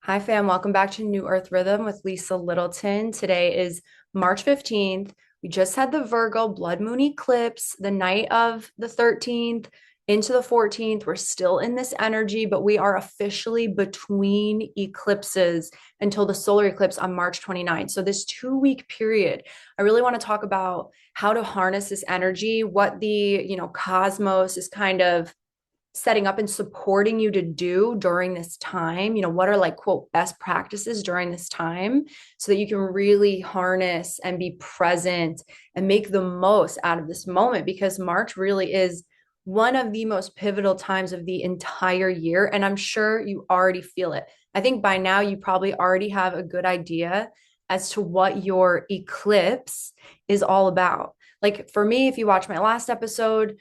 Hi, fam. Welcome back to New Earth Rhythm with Lisa Littleton. Today is March 15th. We just had the Virgo Blood Moon Eclipse the night of the 13th into the 14th. We're still in this energy, but we are officially between eclipses until the solar eclipse on March 29th. So, this 2 week period, I really want to talk about how to harness this energy, what the cosmos is kind of setting up and supporting you to do during this time. What are like, quote, best practices during this time so that you can really harness and be present and make the most out of this moment, because March really is one of the most pivotal times of the entire year. And I'm sure you already feel it. I think by now you probably already have a good idea as to what your eclipse is all about. Like for me, if you watch my last episode,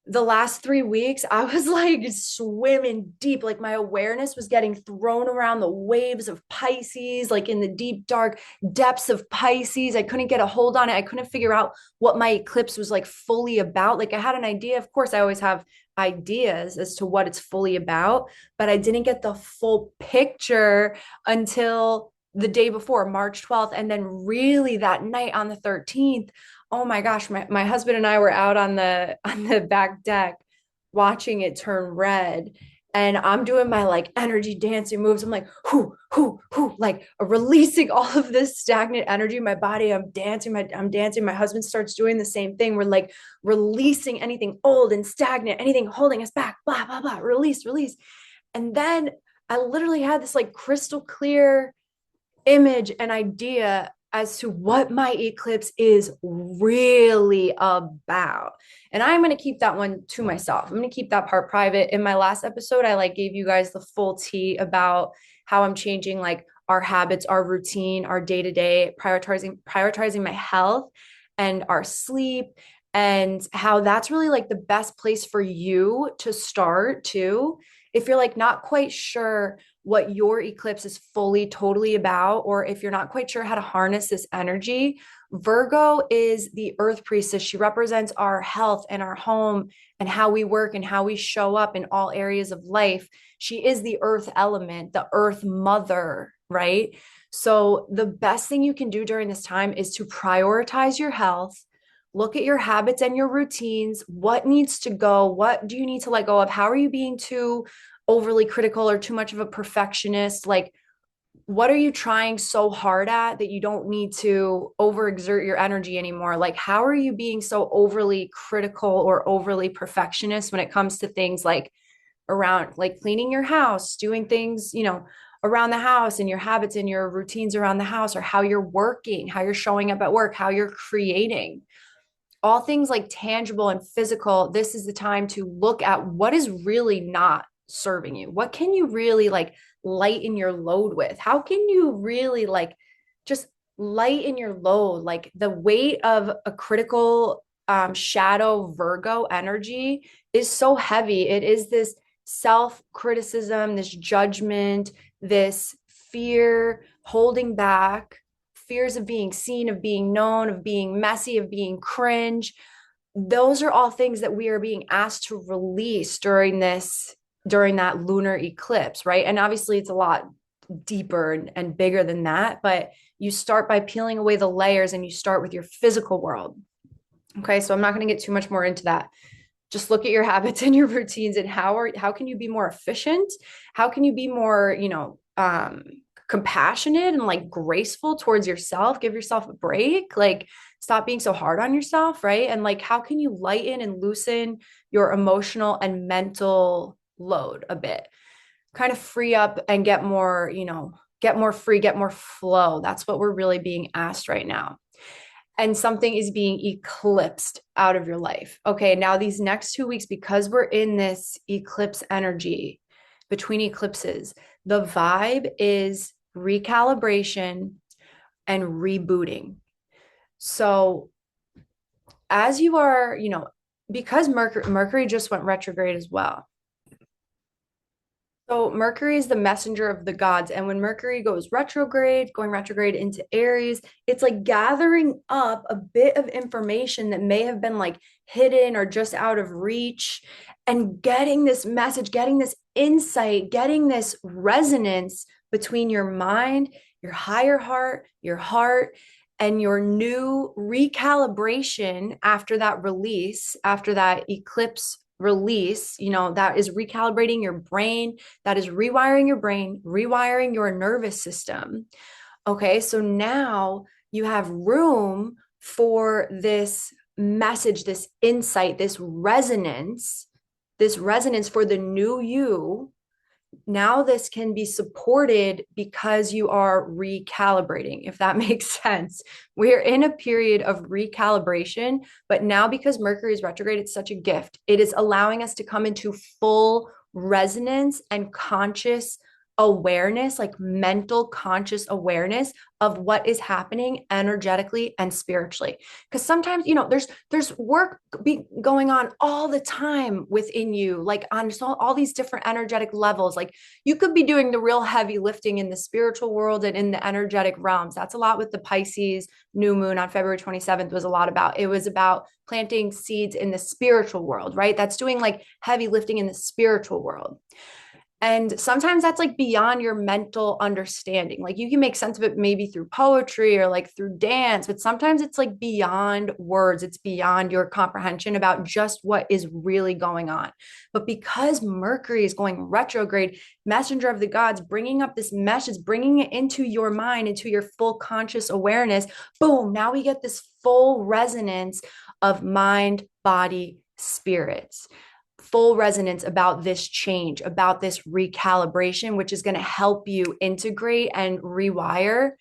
the last 3 weeks, I was like swimming deep. Like my awareness was getting thrown around the waves of Pisces, like in the deep, dark depths of Pisces. I couldn't get a hold on it. I couldn't figure out what my eclipse was like fully about. Like I had an idea. Of course, I always have ideas as to what it's fully about, but I didn't get the full picture until the day before, March 12th. And then really that night on the 13th, oh my gosh, my husband and I were out on the back deck watching it turn red. And I'm doing my like energy dancing moves. I'm like, whoo, whoo, whoo, like releasing all of this stagnant energy in my body. I'm dancing. My husband starts doing the same thing. We're like releasing anything old and stagnant, anything holding us back, blah, blah, blah, release, release. And then I literally had this like crystal clear image and idea as to what my eclipse is really about. And I'm going to keep that one to myself. I'm going to keep that part private. In my last episode, I like gave you guys the full tea about how I'm changing like our habits, our routine, our day-to-day, prioritizing my health and our sleep, and how that's really like the best place for you to start too. If you're like not quite sure what your eclipse is fully, totally about, or if you're not quite sure how to harness this energy, Virgo is the earth priestess. She represents our health and our home and how we work and how we show up in all areas of life. She is the earth element, the earth mother, right? So, the best thing you can do during this time is to prioritize your health. Look at your habits and your routines. What needs to go? What do you need to let go of? How are you being too overly critical or too much of a perfectionist? Like, what are you trying so hard at that you don't need to overexert your energy anymore? Like, how are you being so overly critical or overly perfectionist when it comes to things like around like cleaning your house, doing things, around the house, and your habits and your routines around the house, or how you're working, how you're showing up at work, how you're creating? All things like tangible and physical, this is the time to look at what is really not serving you. What can you really like lighten your load with? How can you really like just lighten your load? Like the weight of a critical shadow Virgo energy is so heavy. It is this self criticism, this judgment, this fear, holding back, fears of being seen, of being known, of being messy, of being cringe. Those are all things that we are being asked to release during that lunar eclipse, right? And obviously it's a lot deeper and bigger than that, but you start by peeling away the layers and you start with your physical world. Okay, so I'm not going to get too much more into that. Just look at your habits and your routines, and how can you be more efficient? How can you be more, compassionate and like graceful towards yourself? Give yourself a break. Like stop being so hard on yourself, right? And like how can you lighten and loosen your emotional and mental load a bit? Kind of free up and get more, get more free, get more flow. That's what we're really being asked right now. And something is being eclipsed out of your life. Okay, now these next 2 weeks, because we're in this eclipse energy between eclipses, the vibe is recalibration and rebooting. So, as you are, because Mercury just went retrograde as well. So Mercury is the messenger of the gods. And when Mercury goes retrograde, going retrograde into Aries, it's like gathering up a bit of information that may have been like hidden or just out of reach, and getting this message, getting this insight, getting this resonance between your mind, your higher heart, and your new recalibration after that release, after that eclipse release, that is recalibrating your brain, that is rewiring your brain, rewiring your nervous system. Okay, so now you have room for this message, this insight, this resonance for the new you. Now this can be supported because you are recalibrating, if that makes sense. We're in a period of recalibration, but now because Mercury is retrograde, it's such a gift. It is allowing us to come into full resonance and conscious awareness, like mental conscious awareness of what is happening energetically and spiritually. Because sometimes, there's work going on all the time within you, like on all these different energetic levels. Like you could be doing the real heavy lifting in the spiritual world and in the energetic realms. That's a lot with the Pisces new moon on February 27th was a lot about. It was about planting seeds in the spiritual world, right? That's doing like heavy lifting in the spiritual world. And sometimes that's like beyond your mental understanding. Like you can make sense of it maybe through poetry or like through dance, but sometimes it's like beyond words. It's beyond your comprehension about just what is really going on. But because Mercury is going retrograde, messenger of the gods, bringing up this message, bringing it into your mind, into your full conscious awareness, boom, now we get this full resonance of mind, body, spirits, full resonance about this change, about this recalibration, which is going to help you integrate and rewire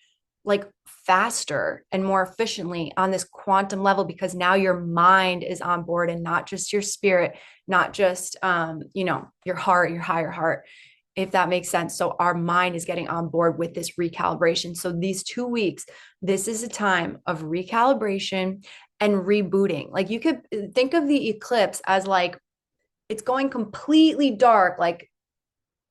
like faster and more efficiently on this quantum level, because now your mind is on board and not just your spirit, not just your heart, your higher heart, if that makes sense. So our mind is getting on board with this recalibration. So these 2 weeks, this is a time of recalibration and rebooting. Like you could think of the eclipse as like it's going completely dark, like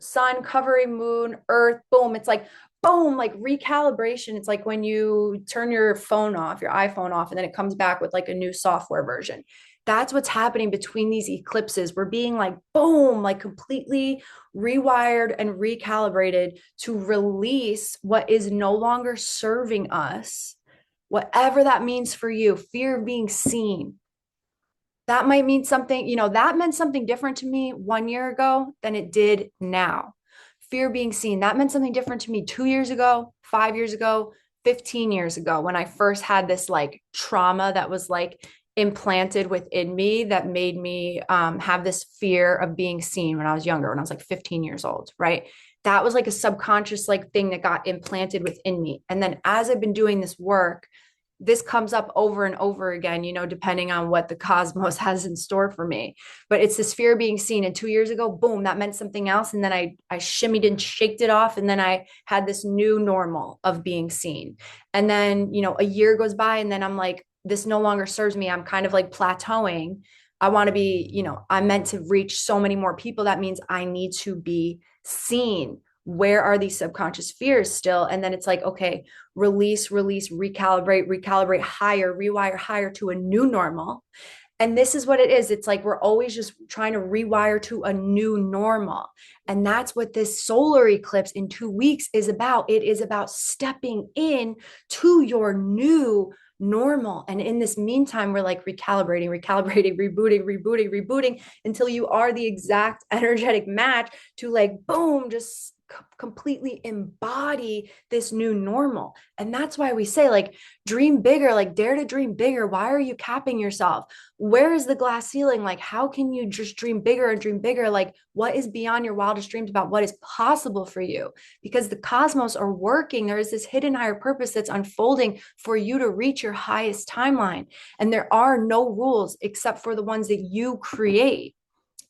sun covering moon, earth, boom. It's like, boom, like recalibration. It's like when you turn your phone off, your iPhone off, and then it comes back with like a new software version. That's what's happening between these eclipses. We're being like, boom, like completely rewired and recalibrated to release what is no longer serving us, whatever that means for you. Fear of being seen, that might mean something, that meant something different to me 1 year ago than it did now. Fear of being seen, that meant something different to me 2 years ago, 5 years ago, 15 years ago, when I first had this like trauma that was like implanted within me that made me have this fear of being seen when I was younger, when I was like 15 years old, right? That was like a subconscious like thing that got implanted within me. And then as I've been doing this work, this comes up over and over again, depending on what the cosmos has in store for me. But it's this fear of being seen. And 2 years ago, boom, that meant something else. And then I shimmied and shaked it off. And then I had this new normal of being seen. And then, a year goes by and then I'm like, this no longer serves me. I'm kind of like plateauing. I want to be, I'm meant to reach so many more people. That means I need to be seen. Where are these subconscious fears still? And then it's like, okay, release, recalibrate higher, rewire higher to a new normal. And this is what it is. It's like we're always just trying to rewire to a new normal. And that's what this solar eclipse in 2 weeks is about. It is about stepping in to your new normal. And in this meantime, we're like recalibrating, rebooting until you are the exact energetic match to like, boom, just completely embody this new normal. And that's why we say like dream bigger, like dare to dream bigger. Why are you capping yourself? Where is the glass ceiling? Like how can you just dream bigger and dream bigger? Like what is beyond your wildest dreams about what is possible for you? Because the cosmos are working. There is this hidden higher purpose that's unfolding for you to reach your highest timeline. And there are no rules except for the ones that you create.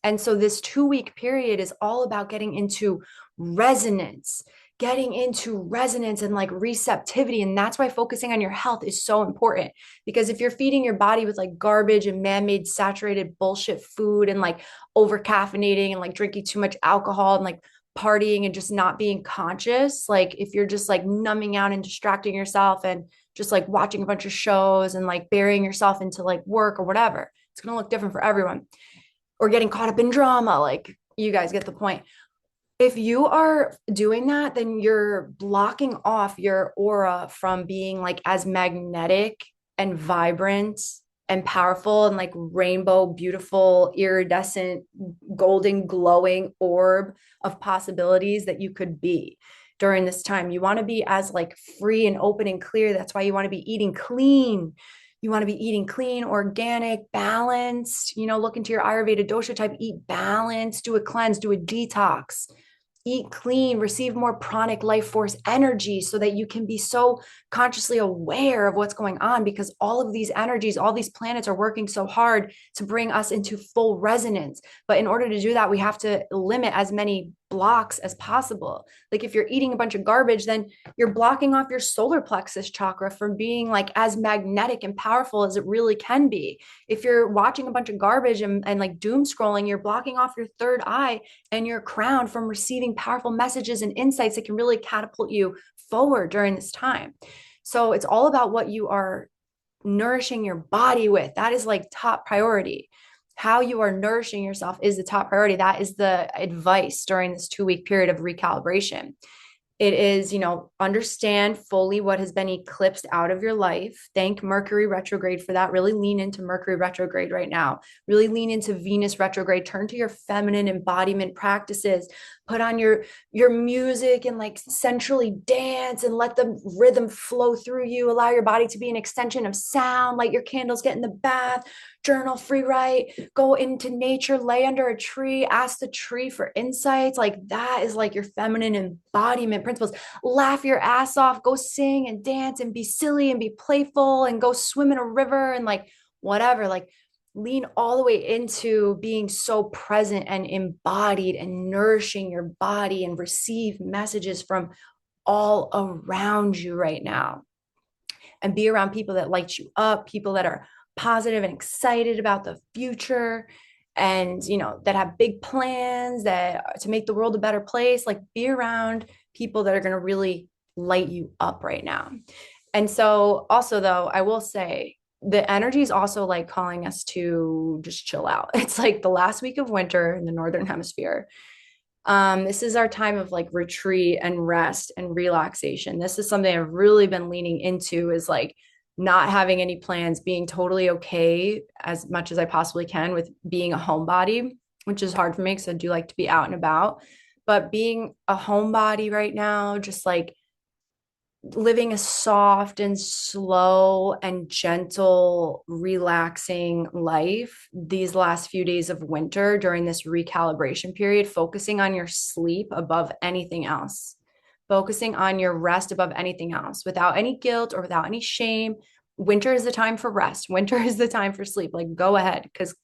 And so this 2 week period is all about getting into resonance and like receptivity. And that's why focusing on your health is so important. Because if you're feeding your body with like garbage and man-made saturated bullshit food and like over caffeinating and like drinking too much alcohol and like partying and just not being conscious, like if you're just like numbing out and distracting yourself and just like watching a bunch of shows and like burying yourself into like work or whatever, it's going to look different for everyone. Or getting caught up in drama, like you guys get the point. If you are doing that, then you're blocking off your aura from being like as magnetic and vibrant and powerful and like rainbow, beautiful, iridescent, golden, glowing orb of possibilities that you could be during this time. You want to be as like free and open and clear. That's why you want to be eating clean. You want to be eating clean, organic, balanced, look into your Ayurveda dosha type, eat balanced, do a cleanse, do a detox, eat clean, receive more pranic life force energy so that you can be so consciously aware of what's going on, because all of these energies, all these planets are working so hard to bring us into full resonance. But in order to do that, we have to limit as many blocks as possible. Like if you're eating a bunch of garbage, then you're blocking off your solar plexus chakra from being like as magnetic and powerful as it really can be. If you're watching a bunch of garbage and like doom scrolling, you're blocking off your third eye and your crown from receiving powerful messages and insights that can really catapult you forward during this time. So it's all about what you are nourishing your body with. That is like top priority. How you are nourishing yourself is the top priority. That is the advice during this 2 week period of recalibration. It is, understand fully what has been eclipsed out of your life. Thank Mercury retrograde for that. Really lean into Mercury retrograde right now. Really lean into Venus retrograde. Turn to your feminine embodiment practices. Put on your music and like centrally dance and let the rhythm flow through you. Allow your body to be an extension of sound. Light your candles, get in the bath, journal, free write, go into nature, lay under a tree, ask the tree for insights. Like that is like your feminine embodiment principles. Laugh your ass off, go sing and dance and be silly and be playful and go swim in a river and like whatever. Like lean all the way into being so present and embodied and nourishing your body and receive messages from all around you right now. And be around people that light you up, people that are positive and excited about the future, and that have big plans that to make the world a better place. Like be around people that are going to really light you up right now. And so also though, I will say the energy is also like calling us to just chill out. It's like the last week of winter in the northern hemisphere. This is our time of like retreat and rest and relaxation. This is something I've really been leaning into, is like not having any plans, being totally okay as much as I possibly can with being a homebody, which is hard for me because I do like to be out and about. But being a homebody right now, just like living a soft and slow and gentle, relaxing life these last few days of winter during this recalibration period, focusing on your sleep above anything else, focusing on your rest above anything else, without any guilt or without any shame. Winter is the time for rest. Winter is the time for sleep. Like go ahead, because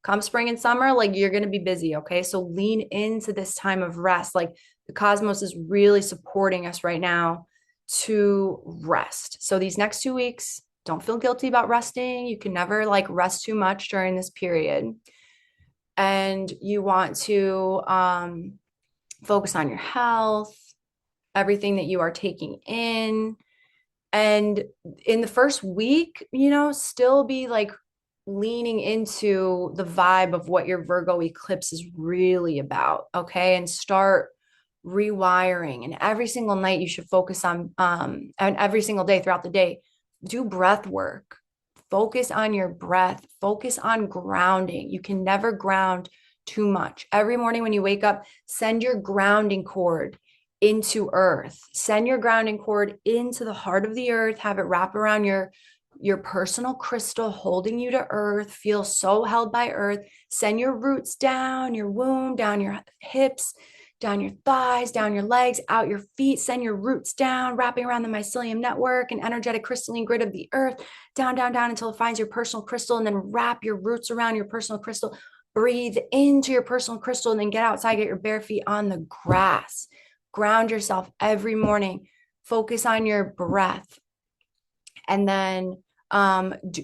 come spring and summer, like you're going to be busy. Okay. So lean into this time of rest. Like the cosmos is really supporting us right now to rest. So these next 2 weeks, don't feel guilty about resting. You can never like rest too much during this period. And you want to focus on your health, everything that you are taking in. And in the first week, still be like leaning into the vibe of what your Virgo eclipse is really about. Okay. And start rewiring. And every single night you should focus on and every single day throughout the day, do breath work. Focus on your breath, focus on grounding. You can never ground too much. Every morning when you wake up, send your grounding cord into earth. Send your grounding cord into the heart of the earth. Have it wrap around your personal crystal, holding you to earth. Feel so held by earth. Send your roots down your womb, down your hips, down your thighs, down your legs, out your feet. Send your roots down, wrapping around the mycelium network and energetic crystalline grid of the earth, down, down, down until it finds your personal crystal, and then wrap your roots around your personal crystal. Breathe into your personal crystal, and then get outside, get your bare feet on the grass. Ground yourself every morning. Focus on your breath. And then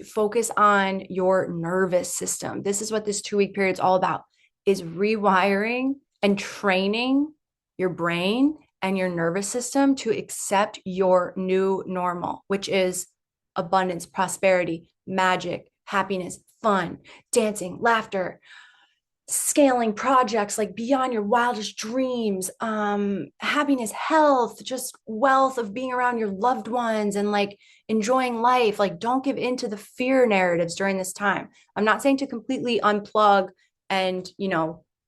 focus on your nervous system. This is what this 2 week period is all about, is rewiring and training your brain and your nervous system to accept your new normal, which is abundance, prosperity, magic, happiness, fun, dancing, laughter, scaling projects like beyond your wildest dreams, happiness, health, just wealth of being around your loved ones and like enjoying life. Like, don't give in to the fear narratives during this time. I'm not saying to completely unplug and,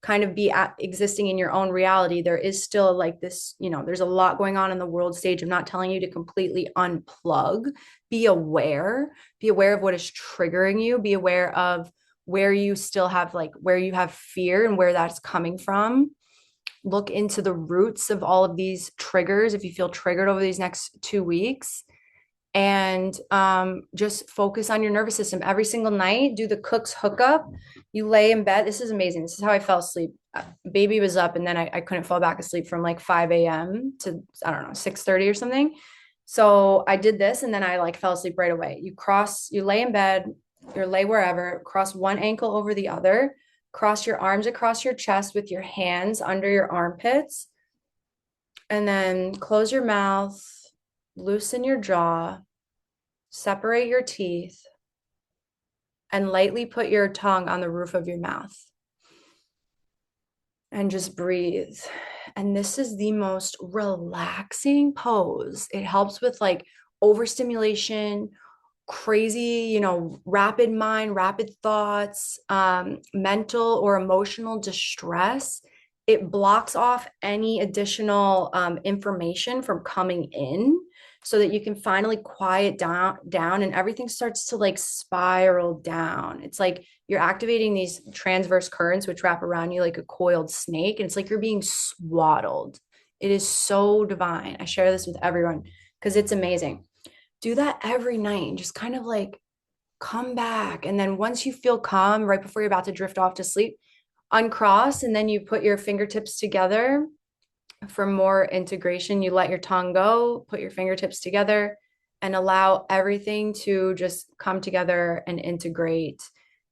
kind of be existing in your own reality. There is still like this, there's a lot going on in the world stage. I'm not telling you to completely unplug. Be aware of what is triggering you, be aware of where you still have like where you have fear and where that's coming from. Look into the roots of all of these triggers if you feel triggered over these next 2 weeks, and just focus on your nervous system every single night. Do the cook's hookup. You lay in bed. This is amazing. This is how I fell asleep. Baby was up, and then I couldn't fall back asleep from like 5 a.m. to, I don't know, 6:30 or something. So I did this, and then I like fell asleep right away. You lay in bed, you lay wherever, cross one ankle over the other, cross your arms across your chest with your hands under your armpits, and then close your mouth, loosen your jaw, separate your teeth, and lightly put your tongue on the roof of your mouth. And just breathe. And this is the most relaxing pose. It helps with like overstimulation, crazy, rapid mind, rapid thoughts, mental or emotional distress. It blocks off any additional information from coming in so that you can finally quiet down and everything starts to like spiral down. It's like you're activating these transverse currents which wrap around you like a coiled snake, and it's like you're being swaddled. It is so divine. I share this with everyone because it's amazing. Do that every night and just kind of like come back. And then once you feel calm, right before you're about to drift off to sleep, uncross, and then you put your fingertips together for more integration. You let your tongue go, put your fingertips together, and allow everything to just come together and integrate.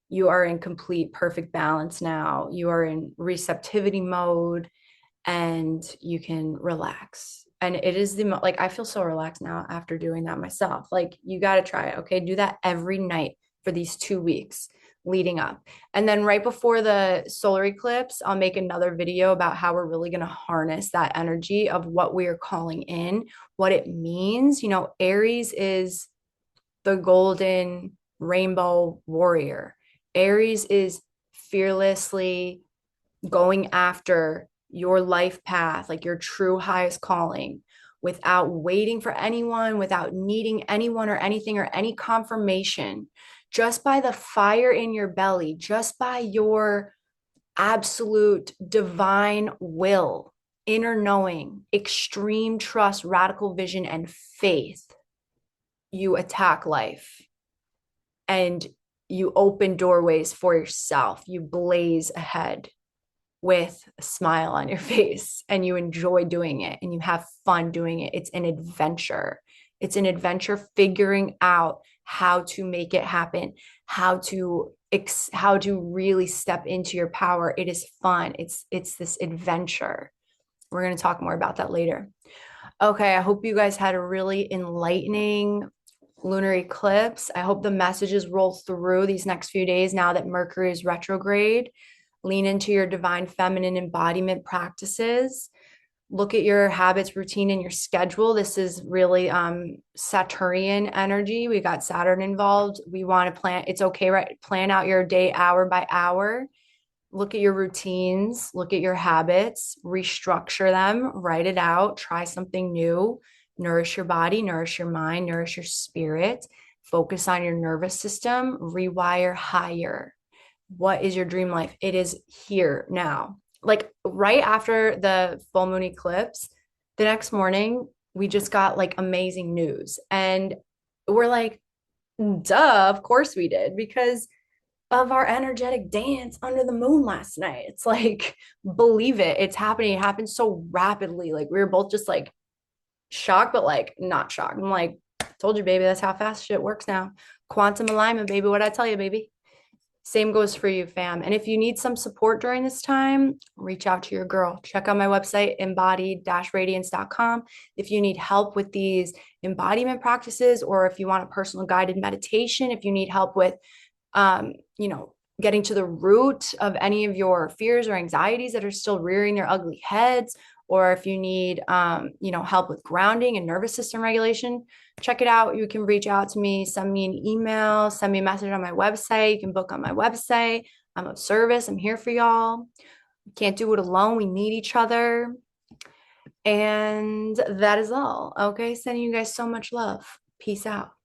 You are in complete perfect balance now. You are in receptivity mode and you can relax. And it is like, I feel so relaxed now after doing that myself. Like, you got to try it. Okay. Do that every night for these 2 weeks leading up. And then right before the solar eclipse, I'll make another video about how we're really going to harness that energy of what we are calling in, what it means. Aries is the golden rainbow warrior. Aries is fearlessly going after your life path, like your true highest calling, without waiting for anyone, without needing anyone or anything or any confirmation, just by the fire in your belly, just by your absolute divine will, inner knowing, extreme trust, radical vision, and faith. You attack life and you open doorways for yourself. You blaze ahead with a smile on your face and you enjoy doing it and you have fun doing it. It's an adventure. It's an adventure figuring out how to make it happen, how to really step into your power. It is fun. It's this adventure. We're going to talk more about that later. Okay, I hope you guys had a really enlightening lunar eclipse. I hope the messages roll through these next few days now that Mercury is retrograde. Lean into your divine feminine embodiment practices. Look at your habits, routine, and your schedule. This is really Saturnian energy. We got Saturn involved. We want to plan. It's okay, right? Plan out your day hour by hour. Look at your routines. Look at your habits. Restructure them. Write it out. Try something new. Nourish your body. Nourish your mind. Nourish your spirit. Focus on your nervous system. Rewire higher. What is your dream life? It is here now. Like right after the full moon eclipse, the next morning, we just got like amazing news. And we're like, duh, of course we did, because of our energetic dance under the moon last night. It's like, believe it, it's happening. It happened so rapidly. Like we were both just like shocked, but like not shocked. I'm like, told you, baby, that's how fast shit works now. Quantum alignment, baby. What'd I tell you, baby? Same goes for you, fam. And if you need some support during this time, reach out to your girl. Check out my website, embodied-radiance.com. If you need help with these embodiment practices, or if you want a personal guided meditation, if you need help with, getting to the root of any of your fears or anxieties that are still rearing their ugly heads, or if you need, help with grounding and nervous system regulation, check it out. You can reach out to me, send me an email, send me a message on my website. You can book on my website. I'm of service. I'm here for y'all. We can't do it alone. We need each other. And that is all. Okay. Sending you guys so much love. Peace out.